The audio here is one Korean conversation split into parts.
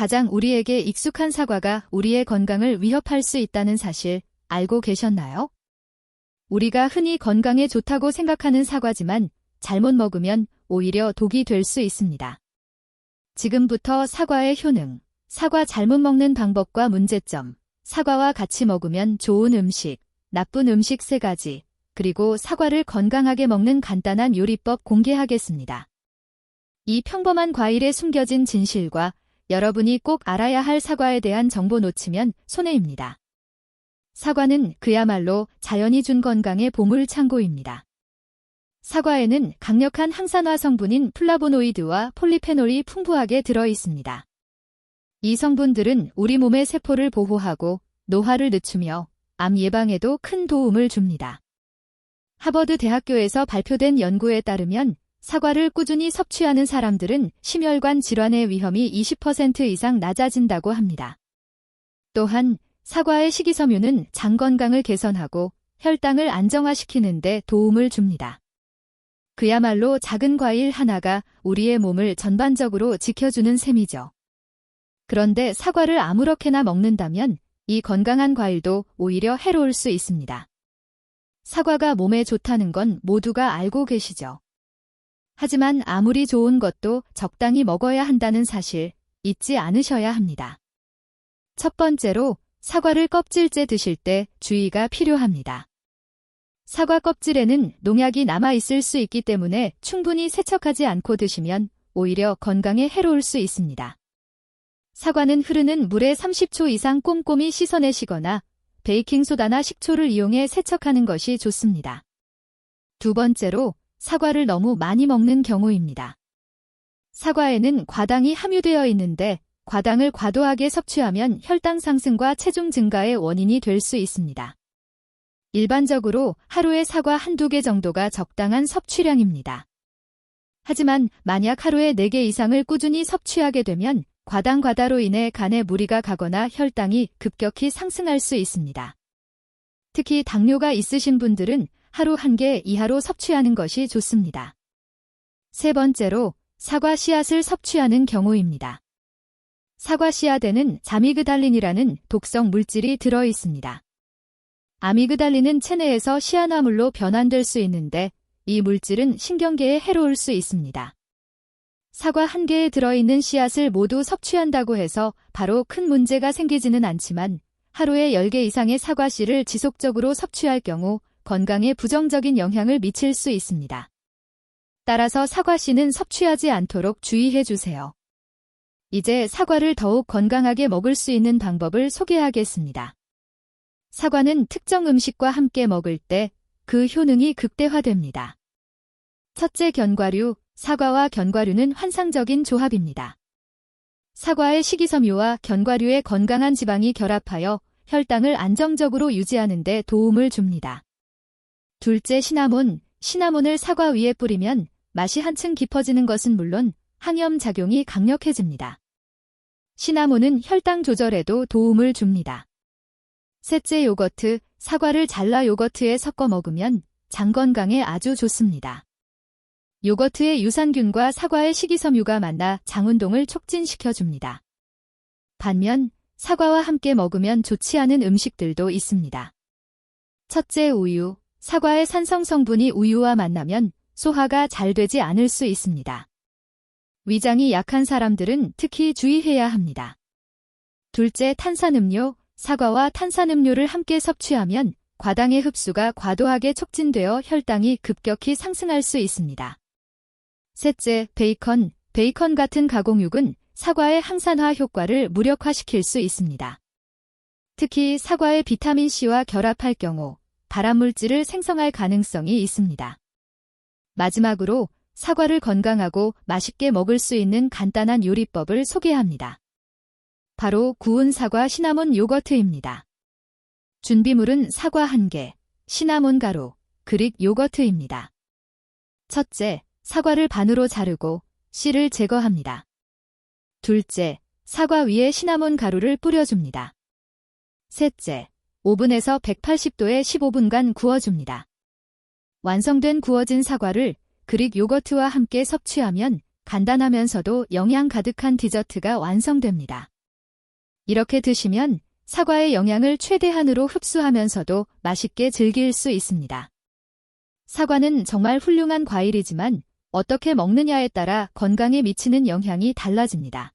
가장 우리에게 익숙한 사과가 우리의 건강을 위협할 수 있다는 사실 알고 계셨나요? 우리가 흔히 건강에 좋다고 생각하는 사과지만 잘못 먹으면 오히려 독이 될 수 있습니다. 지금부터 사과의 효능, 사과 잘못 먹는 방법과 문제점, 사과와 같이 먹으면 좋은 음식, 나쁜 음식 3가지, 그리고 사과를 건강하게 먹는 간단한 요리법 공개하겠습니다. 이 평범한 과일에 숨겨진 진실과 여러분이 꼭 알아야 할 사과에 대한 정보 놓치면 손해입니다. 사과는 그야말로 자연이 준 건강의 보물 창고입니다. 사과에는 강력한 항산화 성분인 플라보노이드와 폴리페놀이 풍부하게 들어 있습니다. 이 성분들은 우리 몸의 세포를 보호하고 노화를 늦추며 암 예방에도 큰 도움을 줍니다. 하버드 대학교에서 발표된 연구에 따르면 사과를 꾸준히 섭취하는 사람들은 심혈관 질환의 위험이 20% 이상 낮아진다고 합니다. 또한 사과의 식이섬유는 장 건강을 개선하고 혈당을 안정화시키는 데 도움을 줍니다. 그야말로 작은 과일 하나가 우리의 몸을 전반적으로 지켜주는 셈이죠. 그런데 사과를 아무렇게나 먹는다면 이 건강한 과일도 오히려 해로울 수 있습니다. 사과가 몸에 좋다는 건 모두가 알고 계시죠. 하지만 아무리 좋은 것도 적당히 먹어야 한다는 사실 잊지 않으셔야 합니다. 첫 번째로 사과를 껍질째 드실 때 주의가 필요합니다. 사과 껍질에는 농약이 남아있을 수 있기 때문에 충분히 세척하지 않고 드시면 오히려 건강에 해로울 수 있습니다. 사과는 흐르는 물에 30초 이상 꼼꼼히 씻어내시거나 베이킹소다나 식초를 이용해 세척하는 것이 좋습니다. 두 번째로 사과를 너무 많이 먹는 경우입니다. 사과에는 과당이 함유되어 있는데 과당을 과도하게 섭취하면 혈당 상승과 체중 증가의 원인이 될 수 있습니다. 일반적으로 하루에 사과 1~2개 정도가 적당한 섭취량입니다. 하지만 만약 하루에 4개 이상을 꾸준히 섭취하게 되면 과당 과다로 인해 간에 무리가 가거나 혈당이 급격히 상승할 수 있습니다. 특히 당뇨가 있으신 분들은 하루 1개 이하로 섭취하는 것이 좋습니다. 세 번째로 사과 씨앗을 섭취하는 경우입니다. 사과 씨앗에는 자미그달린이라는 독성 물질이 들어 있습니다. 아미그달린은 체내에서 시아나물로 변환될 수 있는데 이 물질은 신경계에 해로울 수 있습니다. 사과 1개에 들어있는 씨앗을 모두 섭취한다고 해서 바로 큰 문제가 생기지는 않지만 하루에 10개 이상의 사과 씨를 지속적으로 섭취할 경우 건강에 부정적인 영향을 미칠 수 있습니다. 따라서 사과 씨는 섭취하지 않도록 주의해 주세요. 이제 사과를 더욱 건강하게 먹을 수 있는 방법을 소개하겠습니다. 사과는 특정 음식과 함께 먹을 때 그 효능이 극대화됩니다. 첫째, 견과류. 사과와 견과류는 환상적인 조합입니다. 사과의 식이섬유와 견과류의 건강한 지방이 결합하여 혈당을 안정적으로 유지하는 데 도움을 줍니다. 둘째, 시나몬. 시나몬을 사과 위에 뿌리면 맛이 한층 깊어지는 것은 물론 항염 작용이 강력해집니다. 시나몬은 혈당 조절에도 도움을 줍니다. 셋째, 요거트. 사과를 잘라 요거트에 섞어 먹으면 장 건강에 아주 좋습니다. 요거트의 유산균과 사과의 식이섬유가 만나 장운동을 촉진시켜줍니다. 반면 사과와 함께 먹으면 좋지 않은 음식들도 있습니다. 첫째, 우유. 사과의 산성 성분이 우유와 만나면 소화가 잘 되지 않을 수 있습니다. 위장이 약한 사람들은 특히 주의해야 합니다. 둘째, 탄산음료. 사과와 탄산음료를 함께 섭취하면 과당의 흡수가 과도하게 촉진되어 혈당이 급격히 상승할 수 있습니다. 셋째, 베이컨. 베이컨 같은 가공육은 사과의 항산화 효과를 무력화시킬 수 있습니다. 특히 사과의 비타민C와 결합할 경우 발암물질을 생성할 가능성이 있습니다. 마지막으로 사과를 건강하고 맛있게 먹을 수 있는 간단한 요리법을 소개합니다. 바로 구운 사과 시나몬 요거트입니다. 준비물은 사과 1개, 시나몬 가루, 그릭 요거트입니다. 첫째, 사과를 반으로 자르고 씨를 제거합니다. 둘째, 사과 위에 시나몬 가루를 뿌려줍니다. 셋째, 오븐에서 180도에 15분간 구워줍니다. 완성된 구워진 사과를 그릭 요거트와 함께 섭취하면 간단하면서도 영양 가득한 디저트가 완성됩니다. 이렇게 드시면 사과의 영양을 최대한으로 흡수하면서도 맛있게 즐길 수 있습니다. 사과는 정말 훌륭한 과일이지만 어떻게 먹느냐에 따라 건강에 미치는 영향이 달라집니다.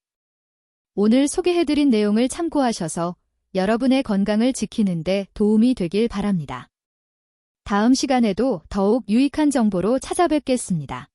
오늘 소개해드린 내용을 참고하셔서 여러분의 건강을 지키는 데 도움이 되길 바랍니다. 다음 시간에도 더욱 유익한 정보로 찾아뵙겠습니다.